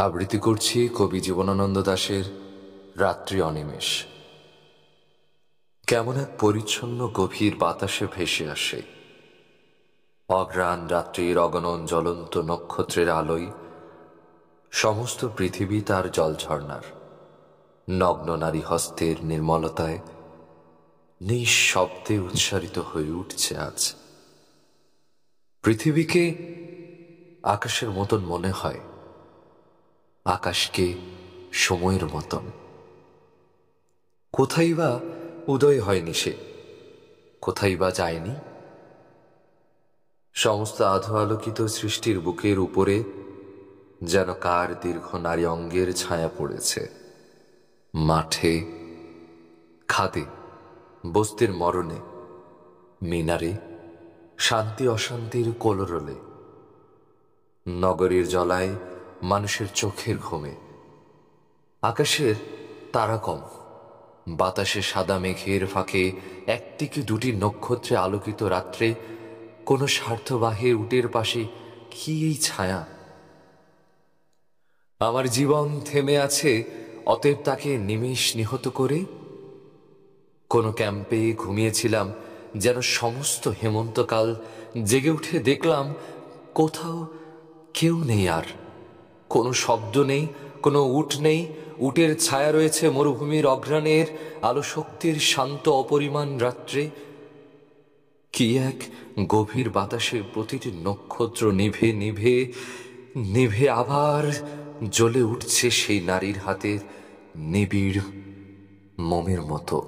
আবৃত্তি করছি কবি জীবনানন্দ দাশের রাত্রি অনিমেষ। কেমন এক পরিচ্ছন্ন গভীর বাতাসে ভেসে আসে অঘ্রাণ রাত্রির অগণন জ্বলন্ত নক্ষত্রের আলোয় সমস্ত পৃথিবী তার জলঝর্ণার নগ্ন নারী হস্তের নির্মলতায় নিঃশব্দে উচ্চারিত হয়ে উঠছে আজ। পৃথিবীকে আকাশের মতন মনে হয়, আকাশকে সময়ের মতন। কোথায় বা উদয় হয়নি সে, কোথায় বা যায়নি। সমস্ত আধো আলোকিত সৃষ্টির বুকের উপরে যেন কার দীর্ঘ নারী অঙ্গের ছায়া পড়েছে। মাঠে, খাদে, বস্তির মরণে, মিনারে, শান্তি অশান্তির কোলরলে, নগরীর জলায়, মানুষের চোখের ঘুমে। আকাশের তারা কম, বাতাসে সাদা মেঘের ফাঁকে একটি কি দুটি নক্ষত্রে আলোকিত রাত্রে কোন স্বার্থবাহীর উটের পাশে কি এই ছায়া। আমার জীবন থেমে আছে, অতএব তাকে নিমেষ নিহত করে। কোন ক্যাম্পে ঘুমিয়েছিলাম, যেন সমস্ত হেমন্তকাল জেগে উঠে দেখলাম কোথাও কেউ নেই, আর কোনো শব্দ নেই, কোনো উট নেই। উটের ছায়া রয়েছে মরুভূমির অঘ্রাণের আলো শক্তির শান্ত অপরিমাণ রাত্রে। কি এক গভীর বাতাসে প্রতিটি নক্ষত্র নিভে নিভে নিভে আবার জ্বলে উঠছে সেই নারীর হাতের নিবিড় মোমের মতো।